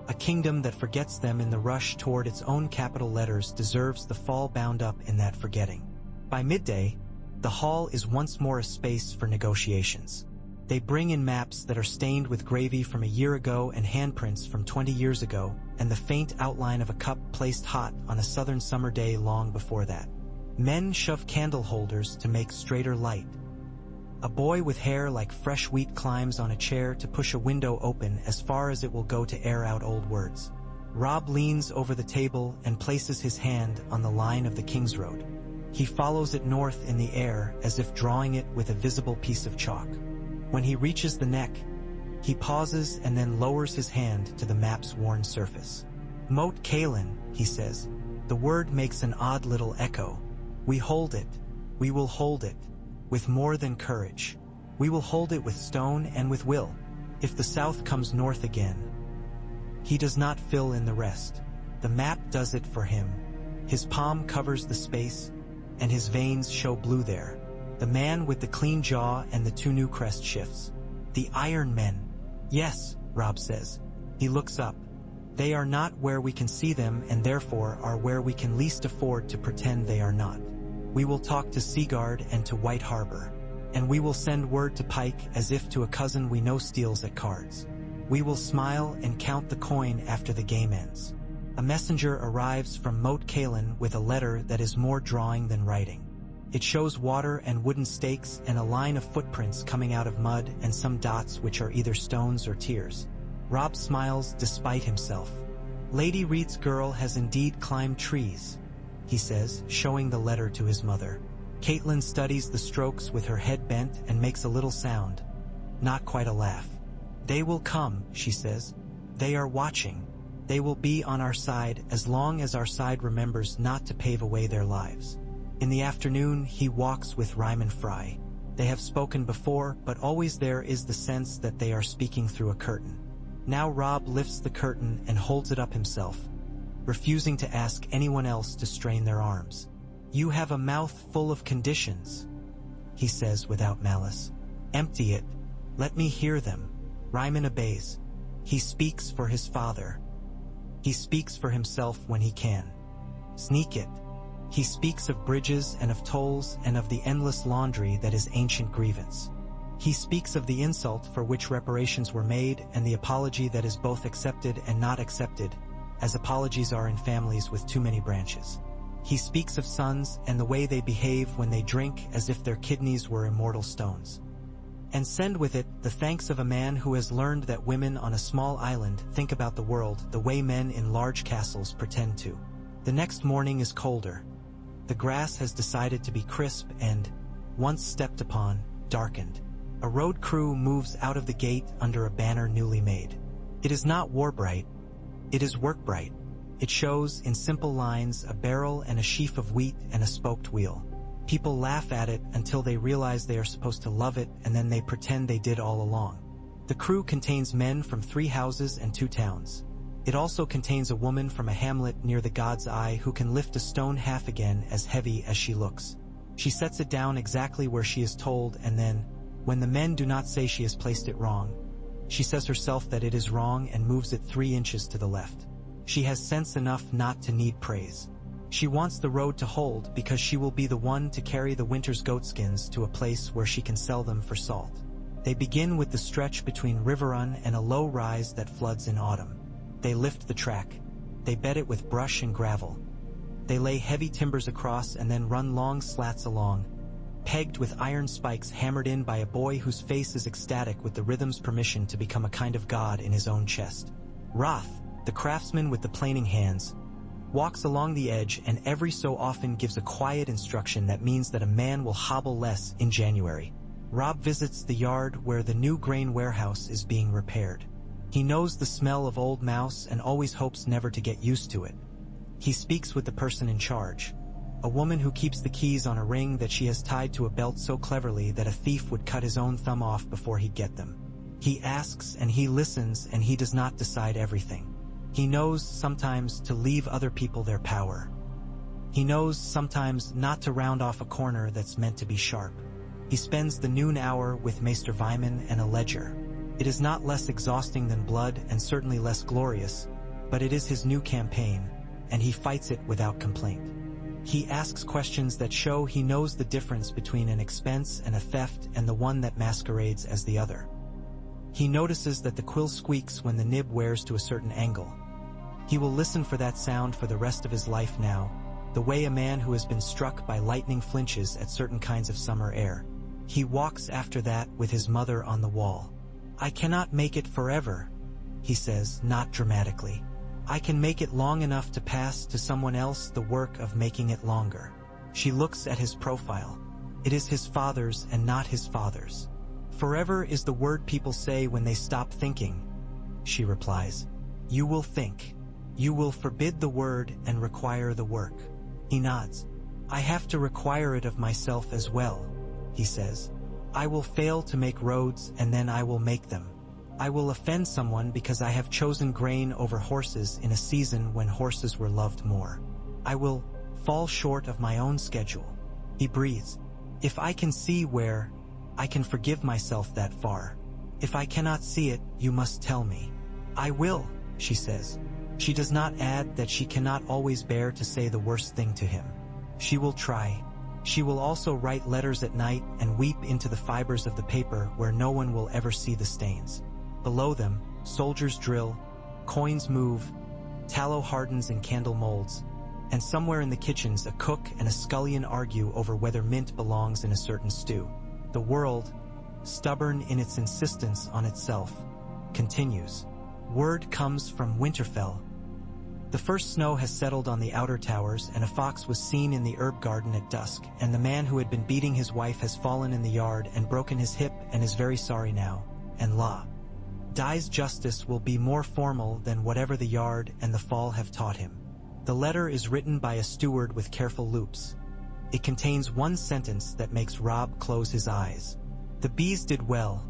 A kingdom that forgets them in the rush toward its own capital letters deserves the fall bound up in that forgetting. By midday, the hall is once more a space for negotiations. They bring in maps that are stained with gravy from a year ago and handprints from 20 years ago, and the faint outline of a cup placed hot on a southern summer day long before that. Men shove candle holders to make straighter light. A boy with hair like fresh wheat climbs on a chair to push a window open as far as it will go to air out old words. Robb leans over the table and places his hand on the line of the King's Road. He follows it north in the air as if drawing it with a visible piece of chalk. When he reaches the neck, he pauses and then lowers his hand to the map's worn surface. Moat Cailin, he says. The word makes an odd little echo. We hold it. We will hold it. With more than courage. We will hold it with stone and with will. If the south comes north again. He does not fill in the rest. The map does it for him. His palm covers the space, and his veins show blue there. The man with the clean jaw and the two new crest shifts. The Iron Men. Yes, Robb says. He looks up. They are not where we can see them and therefore are where we can least afford to pretend they are not. We will talk to Seaguard and to White Harbor. And we will send word to Pike as if to a cousin we know steals at cards. We will smile and count the coin after the game ends. A messenger arrives from Moat Cailin with a letter that is more drawing than writing. It shows water and wooden stakes and a line of footprints coming out of mud and some dots which are either stones or tears. Robb smiles despite himself. Lady Reed's girl has indeed climbed trees, he says, showing the letter to his mother. Caitlin studies the strokes with her head bent and makes a little sound. Not quite a laugh. They will come, she says. They are watching. They will be on our side as long as our side remembers not to pave away their lives. In the afternoon, he walks with Ryman Fry. They have spoken before, but always there is the sense that they are speaking through a curtain. Now Robb lifts the curtain and holds it up himself, refusing to ask anyone else to strain their arms. You have a mouth full of conditions, he says without malice. Empty it. Let me hear them. Ryman obeys. He speaks for his father. He speaks for himself when he can. Sneak it. He speaks of bridges and of tolls and of the endless laundry that is ancient grievance. He speaks of the insult for which reparations were made and the apology that is both accepted and not accepted, as apologies are in families with too many branches. He speaks of sons and the way they behave when they drink as if their kidneys were immortal stones. And send with it the thanks of a man who has learned that women on a small island think about the world the way men in large castles pretend to. The next morning is colder. The grass has decided to be crisp and, once stepped upon, darkened. A road crew moves out of the gate under a banner newly made. It is not war bright. It is work bright. It shows, in simple lines, a barrel and a sheaf of wheat and a spoked wheel. People laugh at it until they realize they are supposed to love it, and then they pretend they did all along. The crew contains men from 3 houses and 2 towns. It also contains a woman from a hamlet near the God's Eye who can lift a stone half again as heavy as she looks. She sets it down exactly where she is told, and then, when the men do not say she has placed it wrong, she says herself that it is wrong and moves it 3 inches to the left. She has sense enough not to need praise. She wants the road to hold because she will be the one to carry the winter's goatskins to a place where she can sell them for salt. They begin with the stretch between Riverrun and a low rise that floods in autumn. They lift the track. They bed it with brush and gravel. They lay heavy timbers across and then run long slats along, pegged with iron spikes hammered in by a boy whose face is ecstatic with the rhythm's permission to become a kind of god in his own chest. Roth, the craftsman with the planing hands, walks along the edge and every so often gives a quiet instruction that means that a man will hobble less in January. Robb visits the yard where the new grain warehouse is being repaired. He knows the smell of old mouse and always hopes never to get used to it. He speaks with the person in charge. a woman who keeps the keys on a ring that she has tied to a belt so cleverly that a thief would cut his own thumb off before he'd get them. He asks and he listens and he does not decide everything. He knows sometimes to leave other people their power. He knows sometimes not to round off a corner that's meant to be sharp. He spends the noon hour with Maester Vyman and a ledger. It is not less exhausting than blood and certainly less glorious, but it is his new campaign, and he fights it without complaint. He asks questions that show he knows the difference between an expense and a theft and the one that masquerades as the other. He notices that the quill squeaks when the nib wears to a certain angle. He will listen for that sound for the rest of his life now, the way a man who has been struck by lightning flinches at certain kinds of summer air. He walks after that with his mother on the wall. "I cannot make it forever," he says, not dramatically. "I can make it long enough to pass to someone else the work of making it longer." She looks at his profile. It is his father's and not his father's. "Forever is the word people say when they stop thinking," she replies. "You will think. You will forbid the word and require the work." He nods. "I have to require it of myself as well," he says. "I will fail to make roads and then I will make them. I will offend someone because I have chosen grain over horses in a season when horses were loved more. I will fall short of my own schedule." He breathes. "If I can see where, I can forgive myself that far. If I cannot see it, you must tell me." "I will," she says. She does not add that she cannot always bear to say the worst thing to him. She will try. She will also write letters at night and weep into the fibers of the paper where no one will ever see the stains. Below them, soldiers drill, coins move, tallow hardens in candle molds, and somewhere in the kitchens a cook and a scullion argue over whether mint belongs in a certain stew. The world, stubborn in its insistence on itself, continues. Word comes from Winterfell. The first snow has settled on the outer towers, and a fox was seen in the herb garden at dusk, and the man who had been beating his wife has fallen in the yard and broken his hip and is very sorry now, and La Die's justice will be more formal than whatever the yard and the fall have taught him. The letter is written by a steward with careful loops. It contains one sentence that makes Robb close his eyes. "The bees did well,"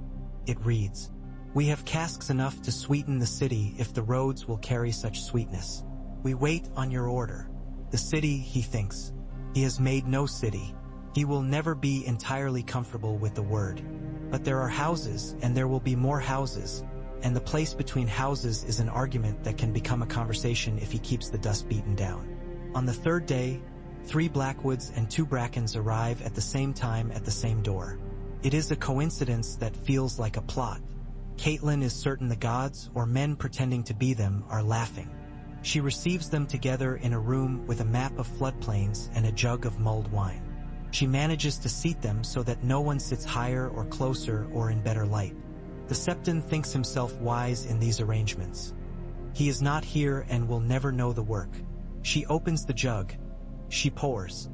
it reads. "We have casks enough to sweeten the city if the roads will carry such sweetness. We wait on your order." The city, he thinks. He has made no city. He will never be entirely comfortable with the word. But there are houses, and there will be more houses, and the place between houses is an argument that can become a conversation if he keeps the dust beaten down. On the third day, 3 Blackwoods and 2 Brackens arrive at the same time at the same door. It is a coincidence that feels like a plot. Caitlin is certain the gods, or men pretending to be them, are laughing. She receives them together in a room with a map of floodplains and a jug of mulled wine. She manages to seat them so that no one sits higher or closer or in better light. The Septon thinks himself wise in these arrangements. He is not here and will never know the work. She opens the jug. She pours.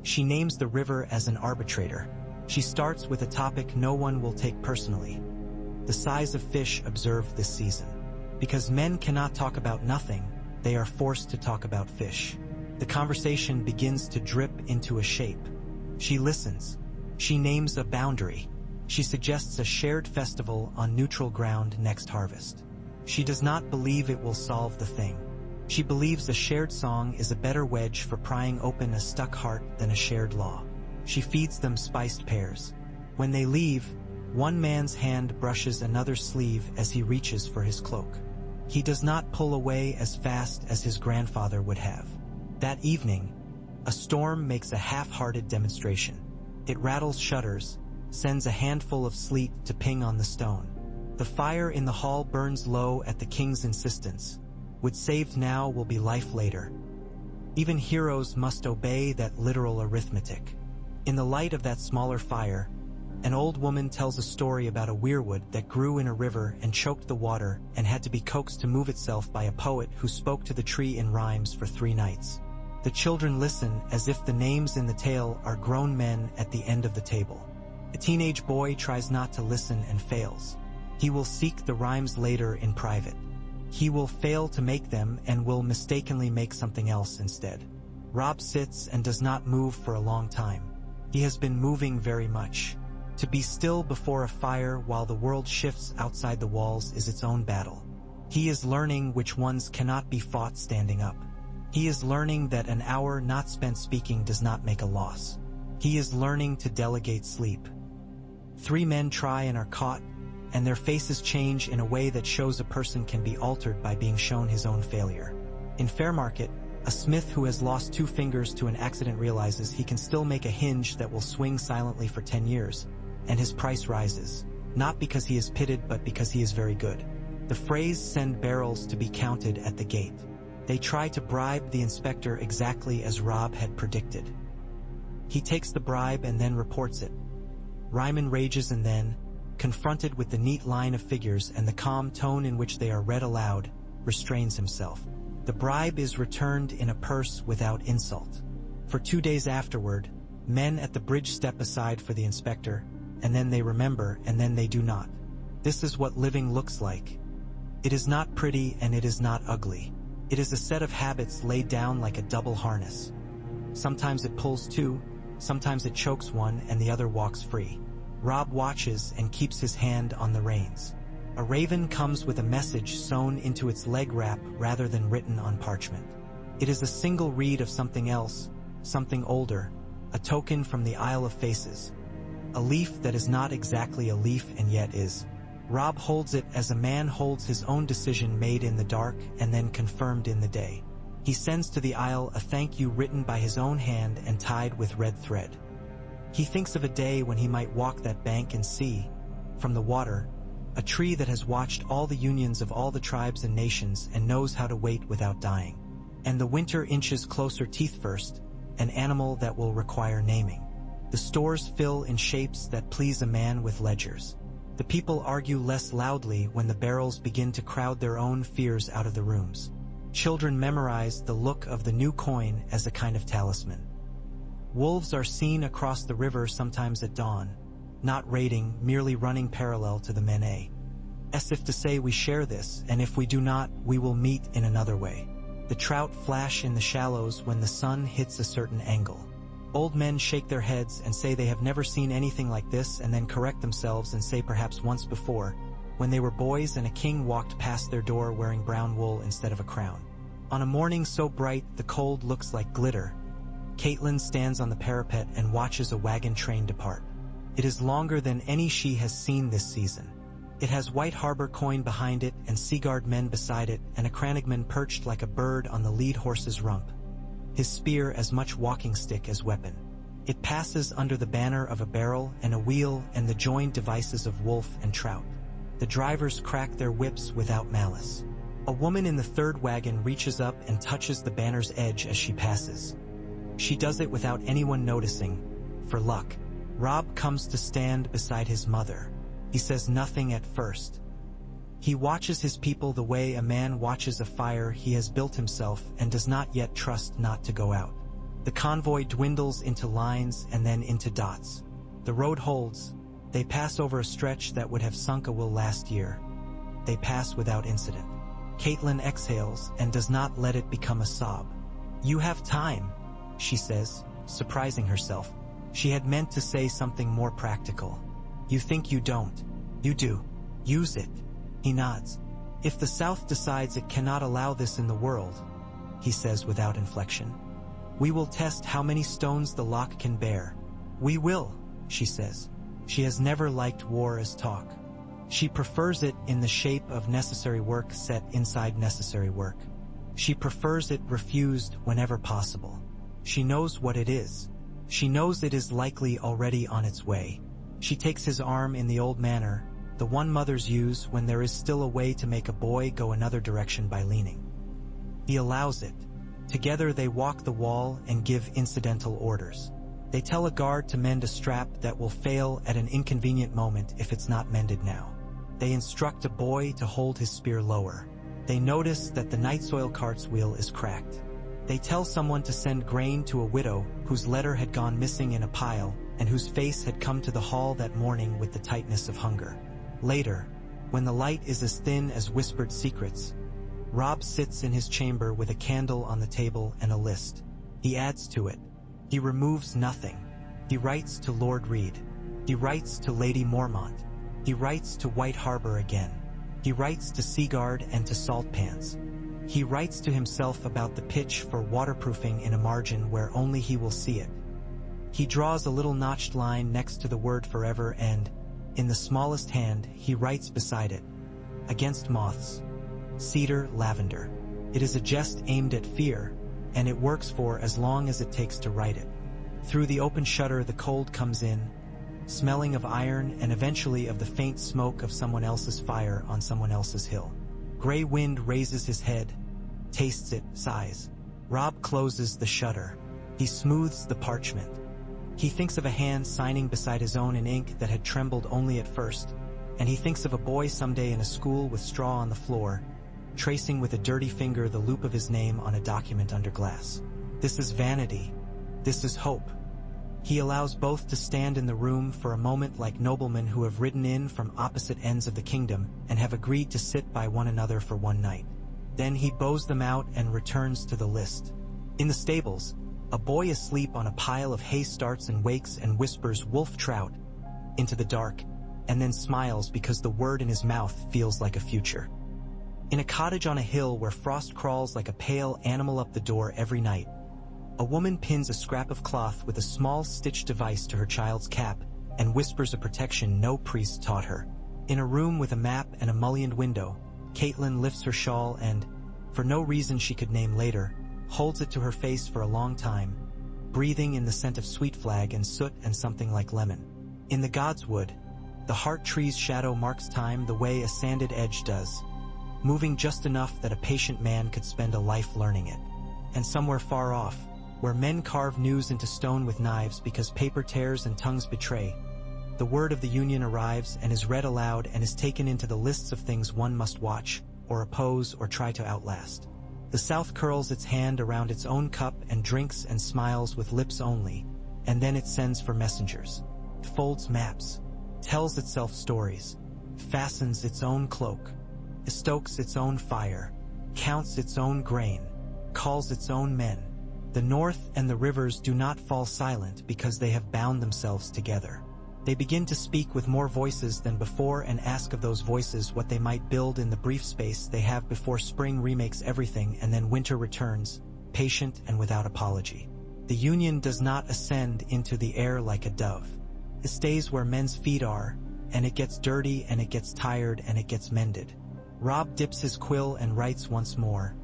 She names the river as an arbitrator. She starts with a topic no one will take personally. The size of fish observed this season. Because men cannot talk about nothing, they are forced to talk about fish. The conversation begins to drip into a shape. She listens. She names a boundary. She suggests a shared festival on neutral ground next harvest. She does not believe it will solve the thing. She believes a shared song is a better wedge for prying open a stuck heart than a shared law. She feeds them spiced pears. When they leave, one man's hand brushes another's sleeve as he reaches for his cloak. He does not pull away as fast as his grandfather would have. That evening, a storm makes a half-hearted demonstration. It rattles shutters, sends a handful of sleet to ping on the stone. The fire in the hall burns low at the king's insistence. What's saved now will be life later. Even heroes must obey that literal arithmetic. In the light of that smaller fire, an old woman tells a story about a weirwood that grew in a river and choked the water and had to be coaxed to move itself by a poet who spoke to the tree in rhymes for 3 nights. The children listen as if the names in the tale are grown men at the end of the table. A teenage boy tries not to listen and fails. He will seek the rhymes later in private. He will fail to make them and will mistakenly make something else instead. Robb sits and does not move for a long time. He has been moving very much. To be still before a fire while the world shifts outside the walls is its own battle. He is learning which ones cannot be fought standing up. He is learning that an hour not spent speaking does not make a loss. He is learning to delegate sleep. 3 men try and are caught, and their faces change in a way that shows a person can be altered by being shown his own failure. In Fairmarket, a smith who has lost 2 fingers to an accident realizes he can still make a hinge that will swing silently for 10 years, and his price rises, not because he is pitted but because he is very good. The phrase "send barrels to be counted at the gate." They try to bribe the inspector exactly as Robb had predicted. He takes the bribe and then reports it. Ryman rages and then, confronted with the neat line of figures and the calm tone in which they are read aloud, restrains himself. The bribe is returned in a purse without insult. For 2 days afterward, men at the bridge step aside for the inspector, and then they remember and then they do not. This is what living looks like. It is not pretty and it is not ugly. It is a set of habits laid down like a double harness. Sometimes it pulls 2, sometimes it chokes one and the other walks free. Robb watches and keeps his hand on the reins. A raven comes with a message sewn into its leg wrap rather than written on parchment. It is a single reed of something else, something older, a token from the Isle of Faces. A leaf that is not exactly a leaf and yet is. Robb holds it as a man holds his own decision made in the dark and then confirmed in the day. He sends to the Isle a thank you written by his own hand and tied with red thread. He thinks of a day when he might walk that bank and see, from the water, a tree that has watched all the unions of all the tribes and nations and knows how to wait without dying. And the winter inches closer teeth first, an animal that will require naming. The stores fill in shapes that please a man with ledgers. The people argue less loudly when the barrels begin to crowd their own fears out of the rooms. Children memorize the look of the new coin as a kind of talisman. Wolves are seen across the river sometimes at dawn, not raiding, merely running parallel to the Mene. As if to say we share this, and if we do not, we will meet in another way. The trout flash in the shallows when the sun hits a certain angle. Old men shake their heads and say they have never seen anything like this and then correct themselves and say perhaps once before, when they were boys and a king walked past their door wearing brown wool instead of a crown. On a morning so bright the cold looks like glitter, Caitlin stands on the parapet and watches a wagon train depart. It is longer than any she has seen this season. It has White Harbor coin behind it and Seaguard men beside it and a crannogman perched like a bird on the lead horse's rump, his spear as much walking stick as weapon. It passes under the banner of a barrel and a wheel and the joined devices of wolf and trout. The drivers crack their whips without malice. A woman in the third wagon reaches up and touches the banner's edge as she passes. She does it without anyone noticing, for luck. Robb comes to stand beside his mother. He says nothing at first. He watches his people the way a man watches a fire he has built himself and does not yet trust not to go out. The convoy dwindles into lines and then into dots. The road holds. They pass over a stretch that would have sunk a will last year. They pass without incident. Caitlin exhales and does not let it become a sob. "You have time," she says, surprising herself. She had meant to say something more practical. "You think you don't. You do. Use it." He nods. "If the South decides it cannot allow this in the world," he says without inflection, "we will test how many stones the lock can bear." "We will," she says. She has never liked war as talk. She prefers it in the shape of necessary work set inside necessary work. She prefers it refused whenever possible. She knows what it is. She knows it is likely already on its way. She takes his arm in the old manner, the one mothers use when there is still a way to make a boy go another direction by leaning. He allows it. Together they walk the wall and give incidental orders. They tell a guard to mend a strap that will fail at an inconvenient moment if it's not mended now. They instruct a boy to hold his spear lower. They notice that the night soil cart's wheel is cracked. They tell someone to send grain to a widow whose letter had gone missing in a pile and whose face had come to the hall that morning with the tightness of hunger. Later, when the light is as thin as whispered secrets, Robb sits in his chamber with a candle on the table and a list. He adds to it. He removes nothing. He writes to Lord Reed. He writes to Lady Mormont. He writes to White Harbor again. He writes to Seaguard and to Saltpans. He writes to himself about the pitch for waterproofing in a margin where only he will see it. He draws a little notched line next to the word forever and, in the smallest hand, he writes beside it, against moths, cedar, lavender. It is a jest aimed at fear, and it works for as long as it takes to write it. Through the open shutter the cold comes in, smelling of iron and eventually of the faint smoke of someone else's fire on someone else's hill. Gray wind raises his head, tastes it, sighs. Robb closes the shutter. He smooths the parchment. He thinks of a hand signing beside his own in ink that had trembled only at first, and he thinks of a boy someday in a school with straw on the floor, tracing with a dirty finger the loop of his name on a document under glass. This is vanity. This is hope. He allows both to stand in the room for a moment like noblemen who have ridden in from opposite ends of the kingdom and have agreed to sit by one another for one night. Then he bows them out and returns to the list. In the stables, a boy asleep on a pile of hay starts and wakes and whispers "wolf trout" into the dark, and then smiles because the word in his mouth feels like a future. In a cottage on a hill where frost crawls like a pale animal up the door every night, a woman pins a scrap of cloth with a small stitch device to her child's cap and whispers a protection no priest taught her. In a room with a map and a mullioned window, Caitlin lifts her shawl and, for no reason she could name later, holds it to her face for a long time, breathing in the scent of sweet flag and soot and something like lemon. In the godswood, the heart tree's shadow marks time the way a sanded edge does, moving just enough that a patient man could spend a life learning it. And somewhere far off, where men carve news into stone with knives because paper tears and tongues betray, the word of the Union arrives and is read aloud and is taken into the lists of things one must watch, or oppose, or try to outlast. The South curls its hand around its own cup and drinks and smiles with lips only, and then it sends for messengers. It folds maps, tells itself stories, fastens its own cloak, stokes its own fire, counts its own grain, calls its own men. The North and the rivers do not fall silent because they have bound themselves together. They begin to speak with more voices than before and ask of those voices what they might build in the brief space they have before spring remakes everything and then winter returns, patient and without apology. The Union does not ascend into the air like a dove. It stays where men's feet are, and it gets dirty and it gets tired and it gets mended. Robb dips his quill and writes once more,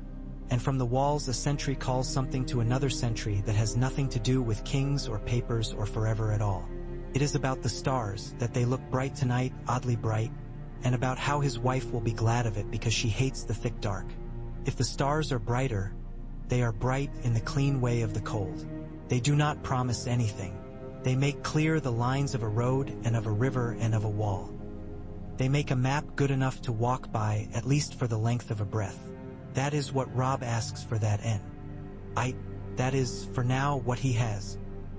and from the walls a sentry calls something to another sentry that has nothing to do with kings or papers or forever at all. It is about the stars, that they look bright tonight, oddly bright, and about how his wife will be glad of it because she hates the thick dark. If the stars are brighter, they are bright in the clean way of the cold. They do not promise anything. They make clear the lines of a road and of a river and of a wall. They make a map good enough to walk by, at least for the length of a breath. That is what Robb asks for that end. That is, for now, what he has.